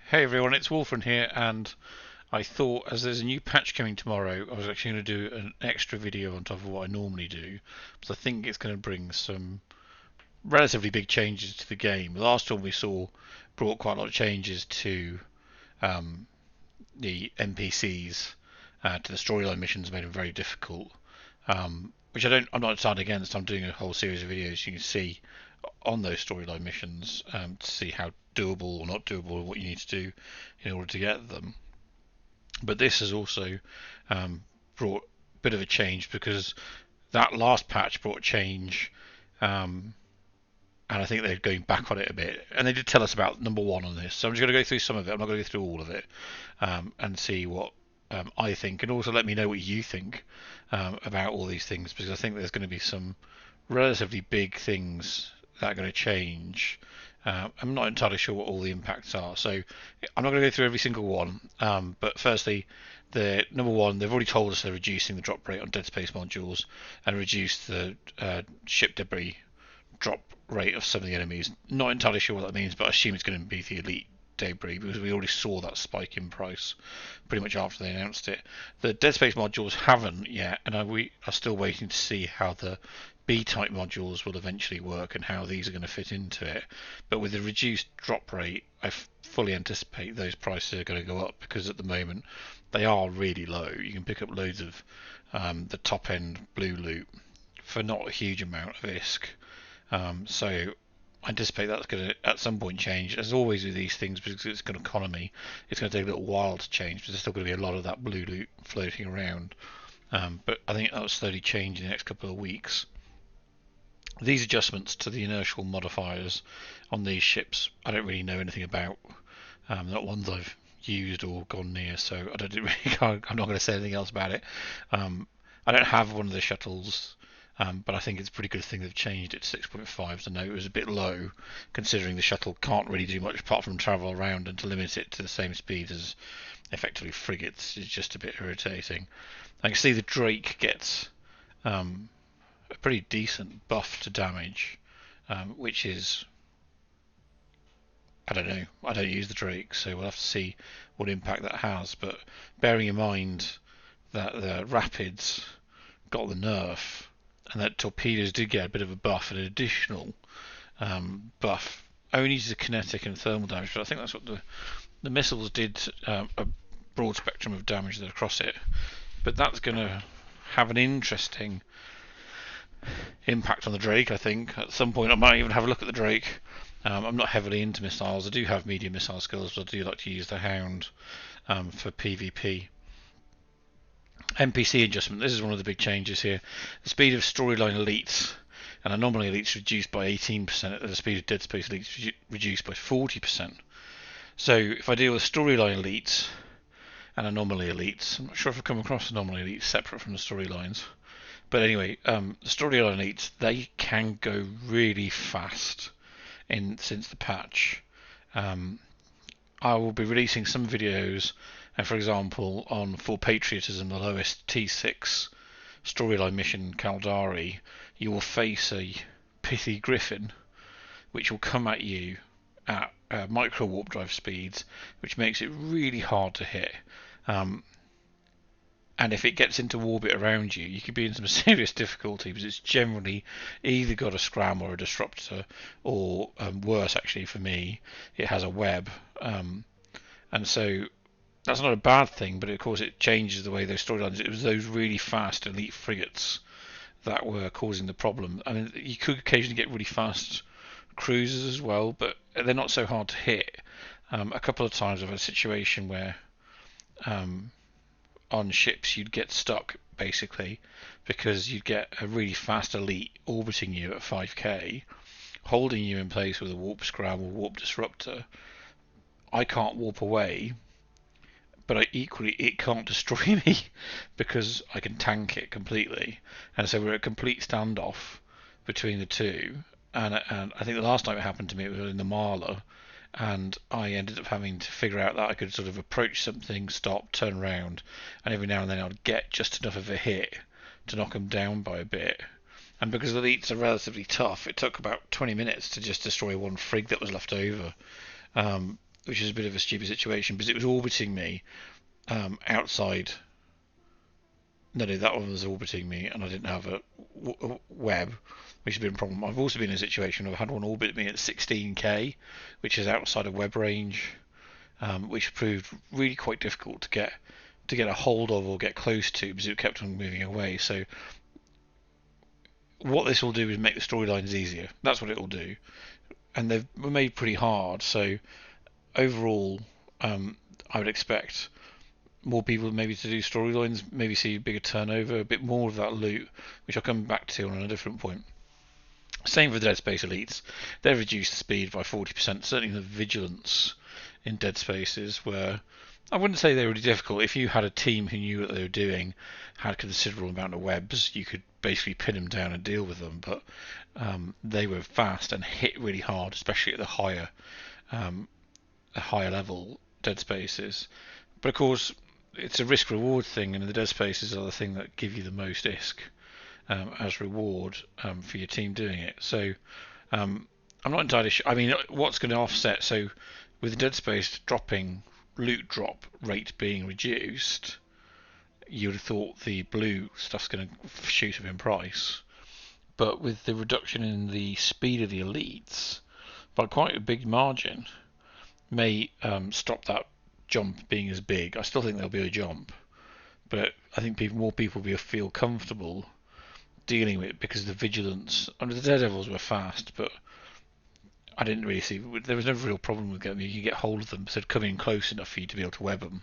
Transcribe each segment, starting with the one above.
Hey everyone, it's Wolfram here, and I thought as there's a new patch coming tomorrow, I was actually going to do an extra video on top of what I normally do, because I think it's going to bring some relatively big changes to the game. The last one we saw brought quite a lot of changes to um, the NPCs, to the storyline missions, made them very difficult. Which I'm not entirely against. I'm doing a whole series of videos you can see on those storyline missions to see how doable or not doable what you need to do in order to get them. But this has also brought a bit of a change because that last patch brought change, and I think they're going back on it a bit. And they did tell us about number one on this, so I'm just going to go through some of it. I'm not going to go through all of it, and see what I think, and also let me know what you think about all these things, because I think there's going to be some relatively big things that are going to change. I'm not entirely sure what all the impacts are, so I'm not going to go through every single one. But firstly, the number one, they've already told us they're reducing the drop rate on Deadspace modules and reduced the ship debris drop rate of some of the enemies. Not entirely sure what that means, but I assume it's going to be the elite debris because we already saw that spike in price pretty much after they announced it. The Dead Space modules haven't yet, and we are still waiting to see how the B-type modules will eventually work and how these are going to fit into it. But with the reduced drop rate, I fully anticipate those prices are going to go up because at the moment they are really low. You can pick up loads of the top end blue loot for not a huge amount of ISK. So I anticipate that's going to at some point change. As always with these things, because it's an economy, it's going to take a little while to change. But there's still going to be a lot of that blue loot floating around. But I think that'll slowly change in the next couple of weeks. These adjustments to the inertial modifiers on these ships, I don't really know anything about. Not ones I've used or gone near, so I don't really. I'm not going to say anything else about it. I don't have one of the shuttles. But I think it's a pretty good thing they've changed it to 6.5. I know it was a bit low, considering the shuttle can't really do much apart from travel around, and to limit it to the same speed as effectively frigates is just a bit irritating. I can see the Drake gets a pretty decent buff to damage, which is, I don't know, I don't use the Drake, so we'll have to see what impact that has. But bearing in mind that the Rapids got the nerf, and that torpedoes did get a bit of a buff, an additional buff, only to kinetic and thermal damage. But I think that's what the missiles did, a broad spectrum of damage across it. But that's going to have an interesting impact on the Drake. I think at some point I might even have a look at the Drake. I'm not heavily into missiles. I do have medium missile skills, but I do like to use the Hound for PvP. NPC adjustment. This is one of the big changes here. The speed of storyline elites and anomaly elites reduced by 18%, and the speed of Dead Space elites reduced by 40%. So if I deal with storyline elites and anomaly elites, I'm not sure if I've come across anomaly elites separate from the storylines. But anyway, the storyline elites, they can go really fast since the patch. I will be releasing some videos, and for example, on For Patriotism, the lowest T6 storyline mission, Caldari, you will face a pithy griffin, which will come at you at micro warp drive speeds, which makes it really hard to hit. And if it gets into orbit around you, you could be in some serious difficulty because it's generally either got a scram or a disruptor, or worse, actually for me, it has a web. And so that's not a bad thing, but of course it changes the way those storylines. It was those really fast elite frigates that were causing the problem. I mean, you could occasionally get really fast cruisers as well, but they're not so hard to hit. A couple of times I've had a situation where on ships you'd get stuck basically because you'd get a really fast elite orbiting you at 5k, holding you in place with a warp scram or warp disruptor. I can't warp away, but it can't destroy me because I can tank it completely, and so we're at a complete standoff between the two. And I think the last time it happened to me, it was in the Marla, and I ended up having to figure out that I could sort of approach something, stop, turn around, and every now and then I'd get just enough of a hit to knock them down by a bit. And because the elites are relatively tough, it took about 20 minutes to just destroy one frig that was left over. which is a bit of a stupid situation because it was orbiting me outside. No, that one was orbiting me, and I didn't have a web, which has been a problem. I've also been in a situation where I've had one orbit me at 16K, which is outside of web range, which proved really quite difficult to get a hold of or get close to because it kept on moving away. So what this will do is make the storylines easier. That's what it will do, and they've made pretty hard. So overall, I would expect more people maybe to do storylines, maybe see a bigger turnover, a bit more of that loot, which I'll come back to on a different point. Same for the Deadspace elites. They've reduced the speed by 40%, certainly the vigilance in Deadspaces where I wouldn't say they were really difficult. If you had a team who knew what they were doing, had a considerable amount of webs, you could basically pin them down and deal with them. But they were fast and hit really hard, especially at the higher level Deadspaces. But of course, it's a risk-reward thing, and the Deadspaces are the thing that give you the most ISK as reward for your team doing it. So I'm not entirely sure. I mean, what's going to offset? So with the Deadspace dropping, loot drop rate being reduced, you would have thought the blue stuff's going to shoot up in price. But with the reduction in the speed of the elites by quite a big margin, may stop that jump being as big. I still think there'll be a jump, but I think more people will feel comfortable dealing with it because the vigilance. I mean, the Daredevils were fast, but I didn't really see. There was no real problem with getting. You could get hold of them, so they'd come in close enough for you to be able to web them.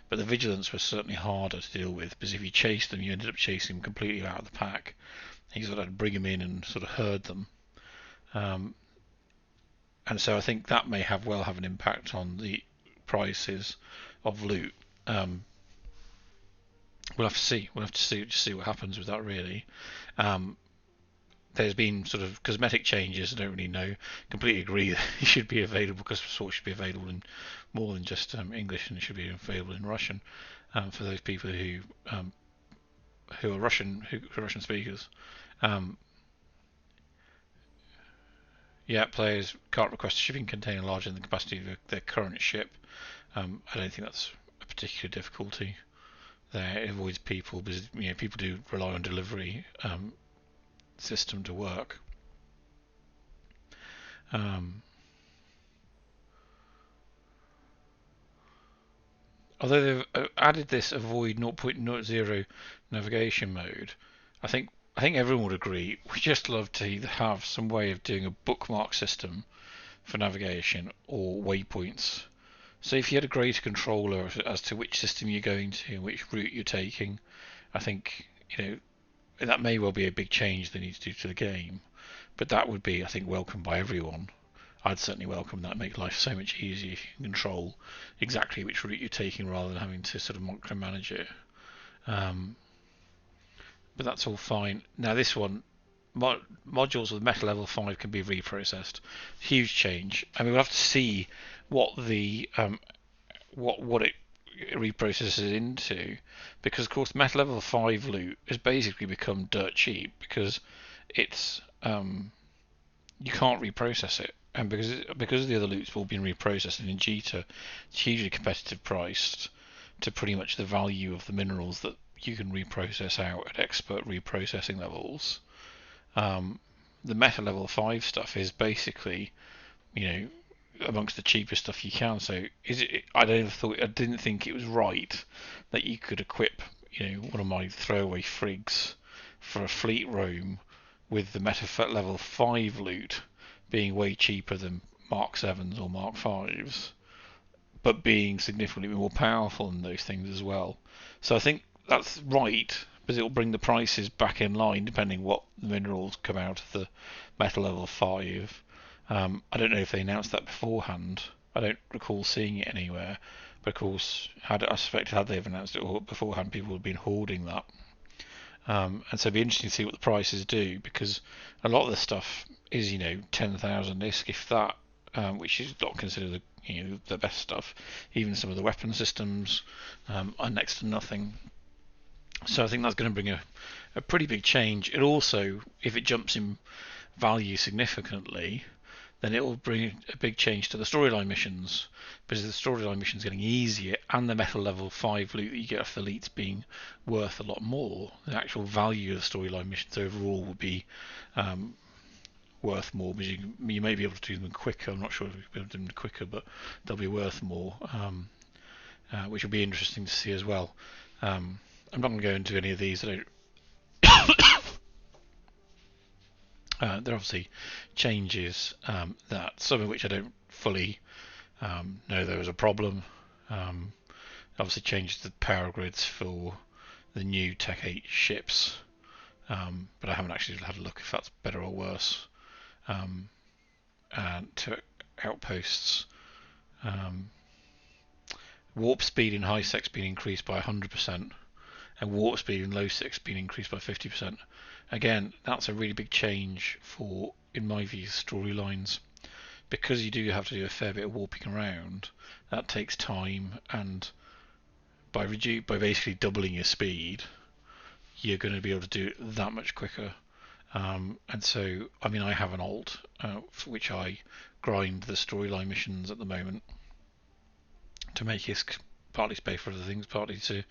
But the vigilance was certainly harder to deal with because if you chased them, you ended up chasing them completely out of the pack. You sort of had to bring them in and sort of herd them. And so I think that may have an impact on the prices of loot. We'll have to see. We'll have to see what happens with that. Really, there's been sort of cosmetic changes. I don't really know. Completely agree that it should be available. Customer support should be available in more than just English, and it should be available in Russian for those people who are Russian speakers. Yeah, players can't request a shipping container larger than the capacity of their current ship. I don't think that's a particular difficulty there. It avoids people because people do rely on delivery system to work. Although they've added this avoid 0.0 navigation mode, I think everyone would agree we just love to either have some way of doing a bookmark system for navigation or waypoints. So if you had a greater control as to which system you're going to and which route you're taking, I think that may well be a big change they need to do to the game. But that would be, I think, welcomed by everyone. I'd certainly welcome that. Make life so much easier if you can control exactly which route you're taking rather than having to sort of micromanage it. But that's all fine. Now this one, modules with meta level 5 can be reprocessed. Huge change. I mean, we'll have to see what the what it reprocesses into, because of course meta level 5 loot has basically become dirt cheap because it's you can't reprocess it, and because the other loot's all been reprocessed in Jita, it's hugely competitive priced to pretty much the value of the minerals that you can reprocess out at expert reprocessing levels. The meta level 5 stuff is basically, amongst the cheapest stuff you can. So I didn't think it was right that you could equip, one of my throwaway frigs for a fleet roam with the meta level 5 loot being way cheaper than Mark 7s or Mark 5s, but being significantly more powerful than those things as well. So I think that's right, because it will bring the prices back in line depending what minerals come out of the meta level 5. I don't know if they announced that beforehand. I don't recall seeing it anywhere. But of course, I suspect had they have announced it beforehand, people would have been hoarding that. And so it'd be interesting to see what the prices do, because a lot of the stuff is 10,000 ISK, if that, which is not considered the best stuff. Even some of the weapon systems are next to nothing. So I think that's going to bring a pretty big change. It also, if it jumps in value significantly, then it will bring a big change to the storyline missions, because the storyline missions getting easier and the metal level 5 loot that you get off the elites being worth a lot more. The actual value of the storyline missions overall will be worth more, because you may be able to do them quicker. I'm not sure if you'll be able to do them quicker, but they'll be worth more, which will be interesting to see as well. I'm not going to go into any of these. There are obviously changes that some of which I don't fully know there was a problem. Obviously changes the power grids for the new Tech 8 ships, but I haven't actually had a look if that's better or worse. And to outposts, warp speed in high sec being increased by 100%, and warp speed in low sec being increased by 50%. Again, that's a really big change for, in my view, storylines, because you do have to do a fair bit of warping around. That takes time, and by basically doubling your speed, you're going to be able to do it that much quicker. And so, I mean, I have an alt for which I grind the storyline missions at the moment to make his partly to pay for other things, partly to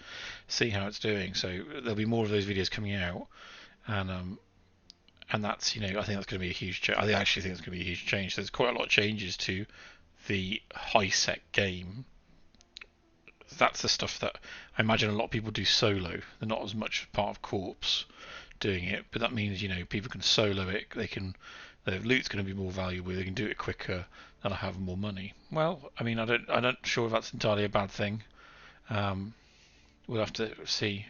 see how it's doing. So there'll be more of those videos coming out, and that's, I think that's going to be a huge change. I actually think it's going to be a huge change. There's quite a lot of changes to the high sec game. That's the stuff that I imagine a lot of people do solo. They're not as much part of corps doing it, but that means people can solo it. Their loot's going to be more valuable. They can do it quicker. They'll have more money. Well, I mean, I'm not sure if that's entirely a bad thing. We'll have to see.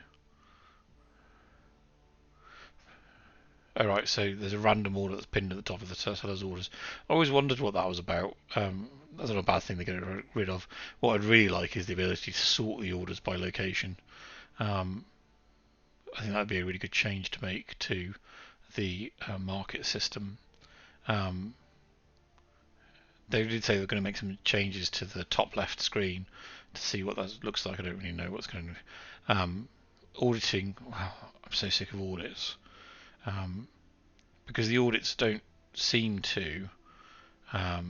Alright, so there's a random order that's pinned at the top of the seller's orders. I always wondered what that was about. That's not a bad thing to get rid of. What I'd really like is the ability to sort the orders by location. I think that would be a really good change to make to the market system. They did say they're going to make some changes to the top left screen to see what that looks like. I don't really know what's going to. Auditing. Wow, I'm so sick of audits. Because the audits don't seem to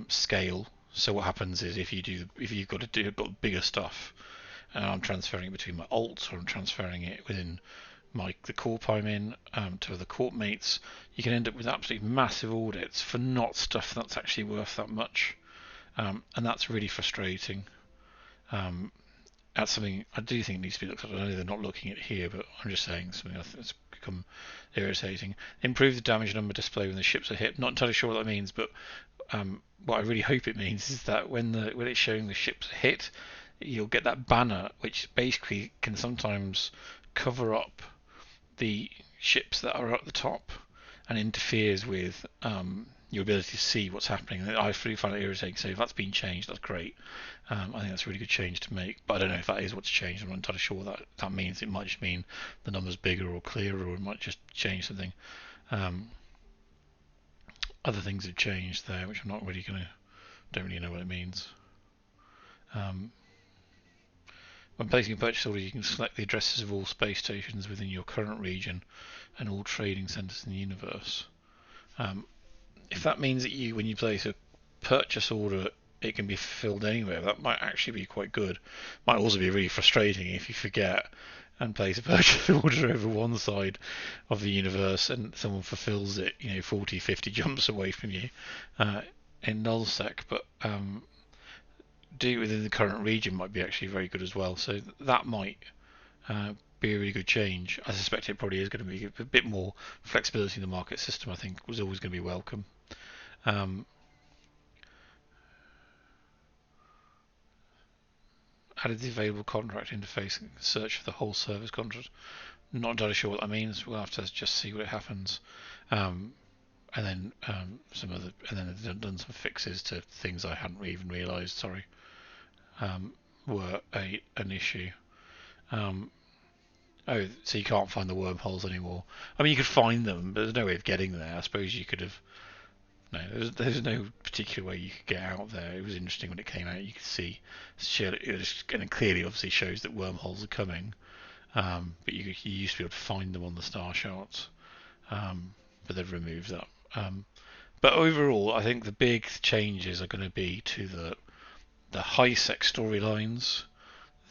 scale. So what happens is if you've got bigger stuff, and I'm transferring it between my alts, or I'm transferring it within the corp I'm in to other corp mates, you can end up with absolutely massive audits for not stuff that's actually worth that much, and that's really frustrating. That's something I do think needs to be looked at. I know they're not looking at it here, but I'm just saying something that's become irritating. Improve the damage number display when the ships are hit. Not entirely sure what that means, but what I really hope it means is that when it's showing the ships are hit, you'll get that banner, which basically can sometimes cover up the ships that are at the top and interferes with your ability to see what's happening. I really find it irritating. So if that's been changed, that's great. I think that's a really good change to make, but I don't know if that is what's changed. I'm not entirely sure what that means. It might just mean the number's bigger or clearer, or it might just change something. Other things have changed there, which I'm not really don't really know what it means. When placing a purchase order, you can select the addresses of all space stations within your current region and all trading centers in the universe. If that means that when you place a purchase order, it can be fulfilled anywhere, that might actually be quite good. Might also be really frustrating if you forget and place a purchase order over one side of the universe and someone fulfills it, 40, 50 jumps away from you in nullsec. But do it within the current region might be actually very good as well. So that might be a really good change. I suspect it probably is going to be a bit more flexibility in the market system. I think was always going to be welcome. Added the available contract interface and search for the whole service contract. Not entirely sure what that means. We'll have to just see what happens. And then they've done some fixes to things I hadn't even realised. Sorry, were an issue. Oh, so you can't find the wormholes anymore. I mean, you could find them, but there's no way of getting there. I suppose you could have. No, there's no particular way you could get out there. It was interesting when it came out. You could see, and it clearly, obviously, shows that wormholes are coming. But you used to be able to find them on the star charts, but they've removed that. But overall, I think the big changes are going to be to the high sex storylines,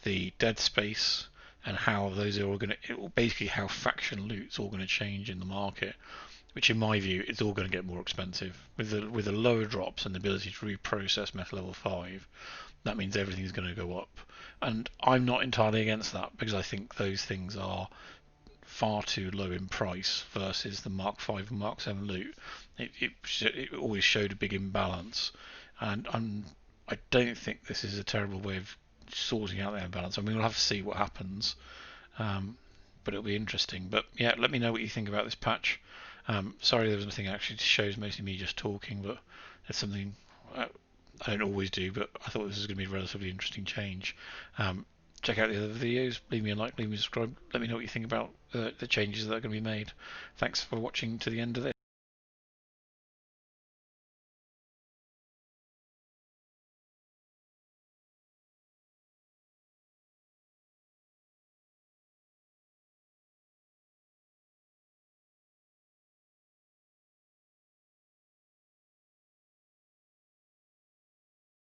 the Deadspace, and how those are all going to basically how faction loot's all going to change in the market. Which, in my view, is all going to get more expensive with the lower drops and the ability to reprocess metal level 5. That means everything's going to go up, and I'm not entirely against that because I think those things are far too low in price versus the Mark 5 and Mark 7 loot. It always showed a big imbalance, and I don't think this is a terrible way of sorting out that imbalance. I mean, we'll have to see what happens, but it'll be interesting. But yeah, let me know what you think about this patch. Sorry there was nothing actually to show, mostly me just talking, but it's something I don't always do, but I thought this was going to be a relatively interesting change. Check out the other videos, leave me a like, leave me a subscribe, let me know what you think about the changes that are going to be made. Thanks for watching to the end of this.